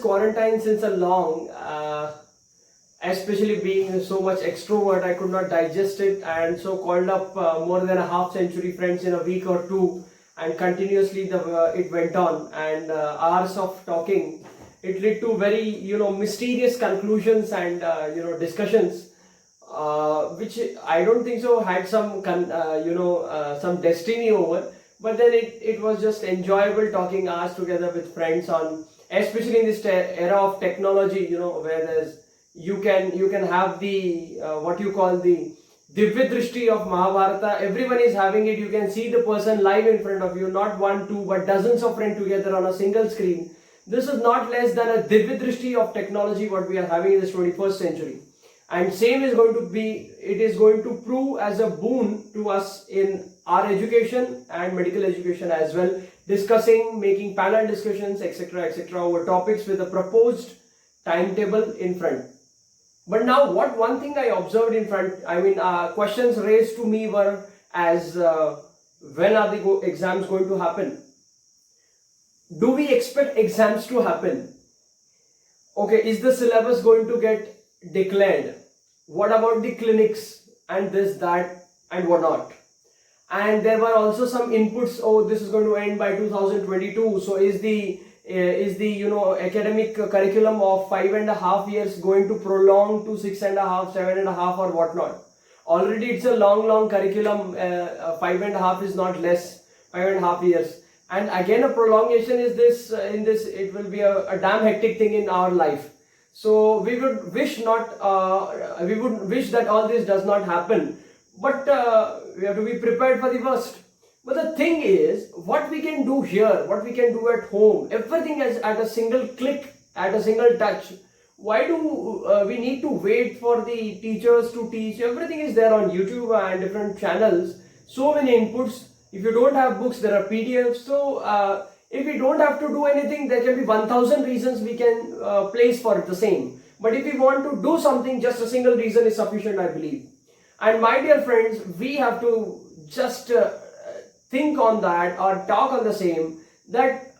quarantine since a long, especially being so much extrovert, I could not digest it, and so called up more than a half century friends in a week or two, and continuously it went on, and hours of talking. It led to very mysterious conclusions and discussions, which I don't think so had some some destiny over. But then it was just enjoyable talking hours together with friends on, especially in this era of technology, where there's you can have the what you call the Divya Drishti of Mahabharata. Everyone is having it. You can see the person live in front of you, not one, two, but dozens of friends together on a single screen. This is not less than a Divya Drishti of technology what we are having in this 21st century. And same is going to be, it is going to prove as a boon to us in our education and medical education as well, discussing, making panel discussions, etc., over topics with a proposed timetable in front. But now one thing I observed in front, questions raised to me were as when are the exams going to happen? Do we expect exams to happen? Okay, is the syllabus going to get declared? What about the clinics and this, that, and whatnot? And there were also some inputs. Oh, this is going to end by 2022. So is the academic curriculum of 5.5 years going to prolong to 6.5, 7.5, or whatnot? Already it's a long curriculum. 5.5 is not less. 5.5 years. And again, a prolongation is this. It will be a damn hectic thing in our life. So we would wish that all this does not happen, but we have to be prepared for the worst. But the thing is, what we can do here, what we can do at home, everything is at a single click, at a single touch. Why do we need to wait for the teachers to teach? Everything is there on YouTube and different channels. So many inputs. If you don't have books, there are PDFs. So if we don't have to do anything, there can be 1,000 reasons we can place for the same. But if we want to do something, just a single reason is sufficient, I believe. And my dear friends, we have to just think on that or talk on the same, that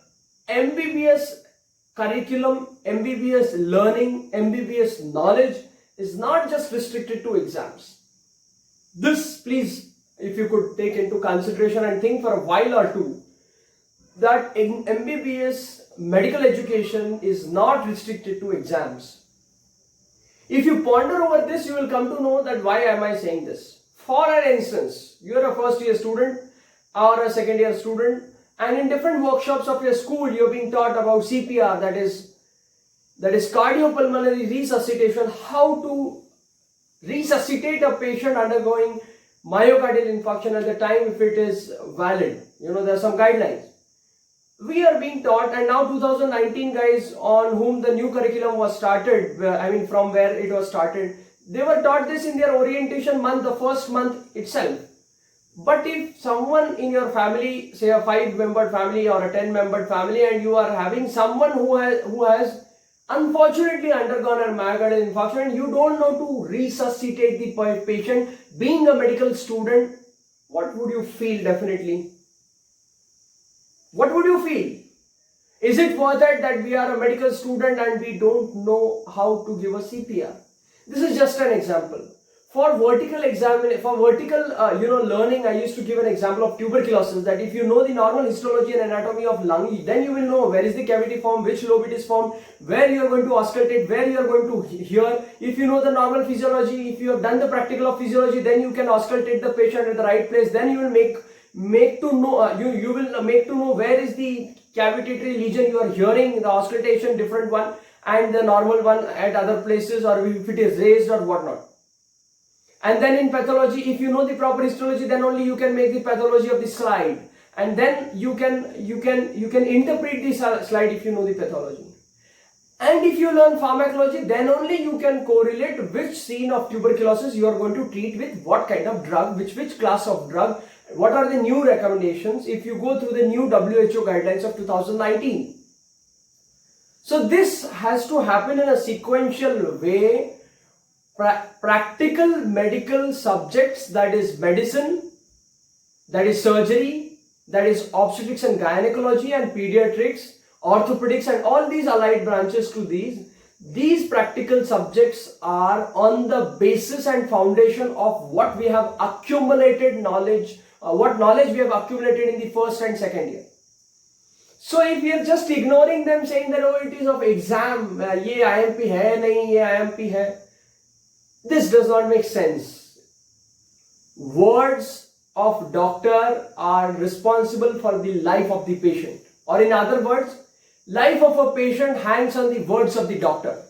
MBBS curriculum, MBBS learning, MBBS knowledge is not just restricted to exams. This, please, if you could take into consideration and think for a while or two, that in MBBS medical education is not restricted to exams. If you ponder over this, you will come to know that why am I saying this. For an instance, you are a first year student or a second year student, and in different workshops of your school you are being taught about CPR, that is cardiopulmonary resuscitation, how to resuscitate a patient undergoing myocardial infarction at the time if it is valid. There are some guidelines. We are being taught, and now 2019 guys on whom the new curriculum was started, from where it was started, they were taught this in their orientation month, the first month itself. But if someone in your family, say a 5-membered family or a 10-membered family, and you are having someone who has unfortunately undergone a myocardial infarction, and you don't know to resuscitate the patient, being a medical student, what would you feel? Definitely. What would you feel? Is it worth it that we are a medical student and we don't know how to give a CPR? This is just an example. For vertical learning, I used to give an example of tuberculosis, that if you know the normal histology and anatomy of lung, then you will know where is the cavity formed, which lobe it is formed, where you are going to auscultate, where you are going to hear. If you know the normal physiology, if you have done the practical of physiology, then you can auscultate the patient at the right place. Then you will make to know where is the cavitatory lesion you are hearing, the auscultation different one and the normal one at other places, or if it is raised or whatnot. And then in pathology, if you know the proper histology, then only you can make the pathology of the slide, and then you can interpret the slide if you know the pathology. And if you learn pharmacology, then only you can correlate which scene of tuberculosis you are going to treat with what kind of drug, which class of drug, what are the new recommendations if you go through the new WHO guidelines of 2019. So this has to happen in a sequential way. Practical medical subjects, that is medicine, that is surgery, that is obstetrics and gynecology and pediatrics, orthopedics and all these allied branches to these practical subjects are on the basis and foundation of what we have accumulated knowledge, what knowledge we have accumulated in the first and second year. So if we are just ignoring them, saying that oh, it is of exam, ye IMP hai nahi, ye IMP hai, this does not make sense. Words of doctor are responsible for the life of the patient, or in other words, life of a patient hangs on the words of the doctor.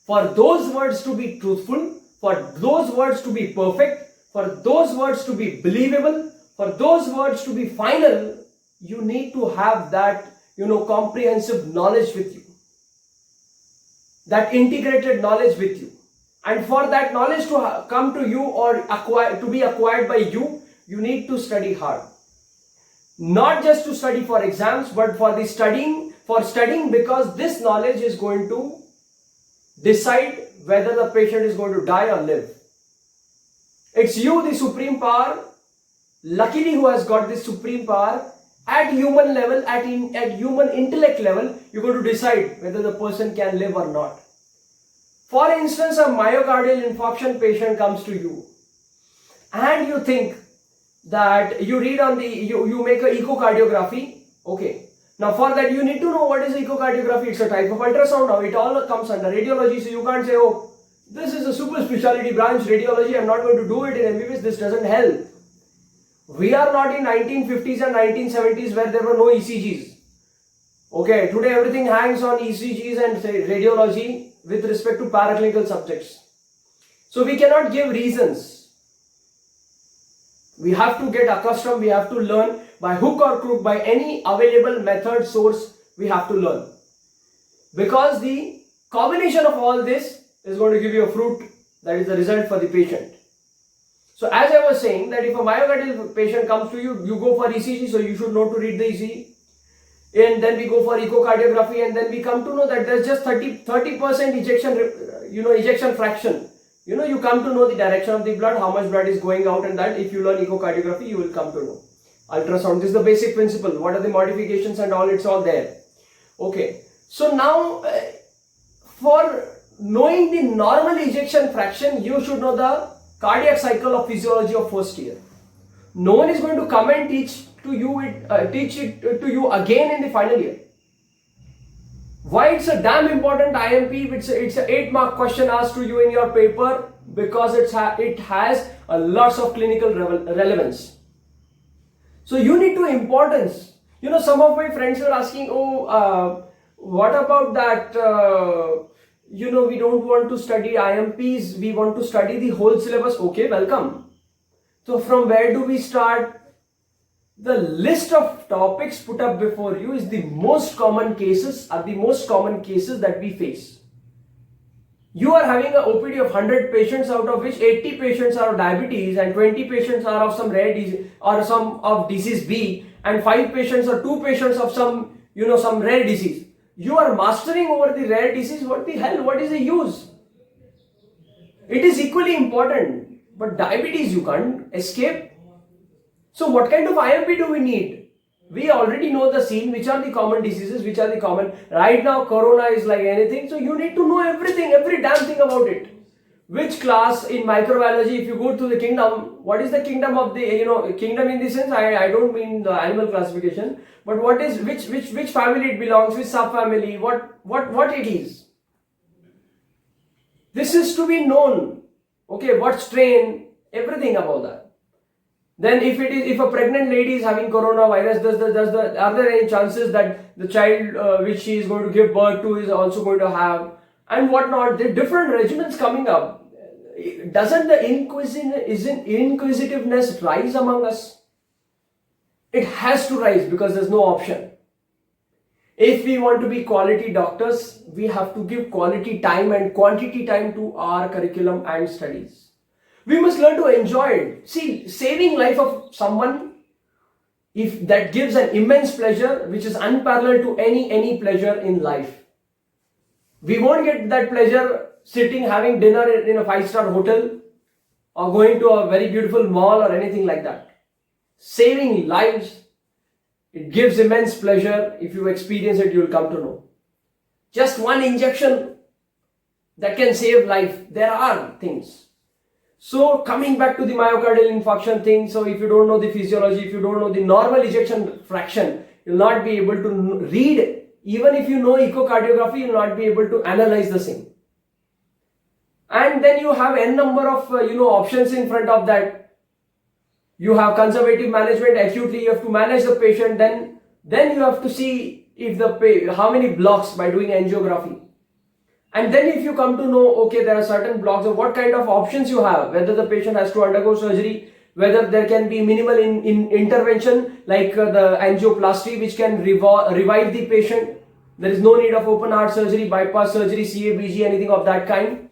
For those words to be truthful, for those words to be perfect, for those words to be believable, for those words to be final, you need to have that, comprehensive knowledge with you. That integrated knowledge with you. And for that knowledge to come to you or to be acquired by you, you need to study hard. Not just to study for exams, but for studying because this knowledge is going to decide whether the patient is going to die or live. It's you, the supreme power, luckily who has got this supreme power at human level, at human intellect level, you're going to decide whether the person can live or not. For instance, a myocardial infarction patient comes to you and you think that you read on you make an echocardiography. Okay. Now for that you need to know what is echocardiography. It's a type of ultrasound. Now it all comes under radiology. So you can't say, oh, this is a super specialty branch, radiology. I'm not going to do it in MBBS. This doesn't help. We are not in 1950s and 1970s where there were no ECGs. Okay. Today everything hangs on ECGs and radiology with respect to paraclinical subjects. So we cannot give reasons. We have to get accustomed, we have to learn by hook or crook, by any available method, source, we have to learn. Because the combination of all this is going to give you a fruit, that is the result for the patient. So as I was saying, that if a myocardial patient comes to you, you go for ECG, so you should know to read the ECG. And then we go for echocardiography, and then we come to know that there's just 30% ejection fraction. You come to know the direction of the blood, how much blood is going out, and that if you learn echocardiography, you will come to know. Ultrasound, this is the basic principle. What are the modifications and all, it's all there. Okay. So now, for knowing the normal ejection fraction, you should know the cardiac cycle of physiology of first year. No one is going to come and teach it to you again in the final year. Why it's a damn important IMP? It's a 8-mark question asked to you in your paper because it has a lots of clinical relevance. So you need to importance. Some of my friends were asking, what about that? We don't want to study IMPs. We want to study the whole syllabus. Okay, welcome. So from where do we start? The list of topics put up before you is the most common cases that we face. You are having an OPD of 100 patients, out of which 80 patients are of diabetes and 20 patients are of some rare disease or some of disease B, and 5 patients or 2 patients of some rare disease. You are mastering over the rare disease. What the hell? What is the use? It is equally important, but diabetes you can't escape. So what kind of IMP do we need? We already know the scene, which are the common diseases, which are the common. Right now, corona is like anything. So you need to know everything, every damn thing about it. Which class in microbiology, if you go to the kingdom, what is the kingdom of the, kingdom in the sense, I don't mean the animal classification, but what is, which family it belongs, which subfamily, what it is. This is to be known. Okay, what strain, everything about that. Then if a pregnant lady is having coronavirus, are there any chances that the child which she is going to give birth to is also going to have, and whatnot? There are different regimens coming up. Doesn't the inquisitiveness rise among us? It has to rise because there's no option. If we want to be quality doctors, we have to give quality time and quantity time to our curriculum and studies. We must learn to enjoy it. See, saving life of someone, if that gives an immense pleasure, which is unparalleled to any pleasure in life. We won't get that pleasure sitting having dinner in a 5-star hotel or going to a very beautiful mall or anything like that. Saving lives It gives immense pleasure. If you experience it, you'll come to know. Just one injection that can save life. There are things. So coming back to the myocardial infarction thing, so if you don't know the physiology, if you don't know the normal ejection fraction, you'll not be able to read. Even if you know echocardiography, you'll not be able to analyze the same. And then you have n number of options in front of that. You have conservative management. Acutely you have to manage the patient. Then you have to see if how many blocks by doing angiography. And then if you come to know, okay, there are certain blocks, of what kind of options you have, whether the patient has to undergo surgery, whether there can be minimal intervention like the angioplasty which can revive the patient. There is no need of open heart surgery, bypass surgery, CABG, anything of that kind.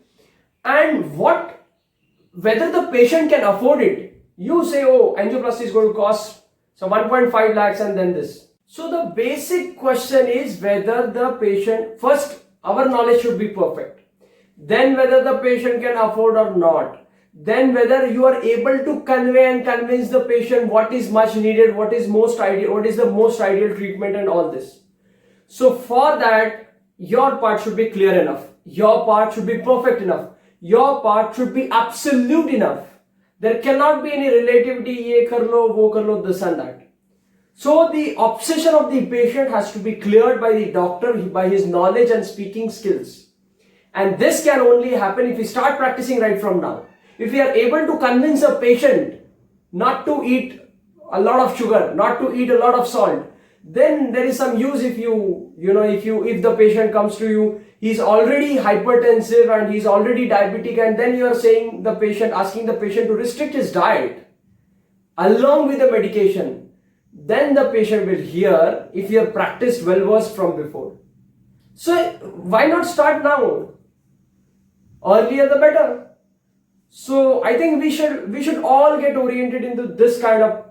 And whether the patient can afford it. You say, oh, angioplasty is going to cost 1.5 lakhs and then this. So the basic question is whether the patient, first our knowledge should be perfect. Then whether the patient can afford or not. Then whether you are able to convey and convince the patient what is much needed, what is most ideal, what is the most ideal treatment and all this. So for that, your part should be clear enough. Your part should be perfect enough. Your part should be absolute enough. There cannot be any relativity, ye kar lo, wo kar lo, this and that. So the obsession of the patient has to be cleared by the doctor by his knowledge and speaking skills. And this can only happen if we start practicing right from now. If we are able to convince a patient not to eat a lot of sugar, not to eat a lot of salt, then there is some use if if the patient comes to you, he's already hypertensive and he's already diabetic, and then you are asking the patient to restrict his diet along with the medication. Then the patient will hear if you have practiced well versed from before. So why not start now? Earlier the better. So I think we should all get oriented into this kind of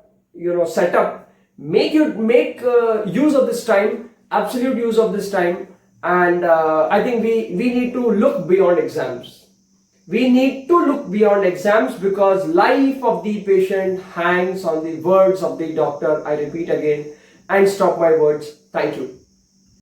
setup. Make use of this time, absolute use of this time, and I think we need to look beyond exams. We need to look beyond exams because life of the patient hangs on the words of the doctor. I repeat again and stop my words. Thank you.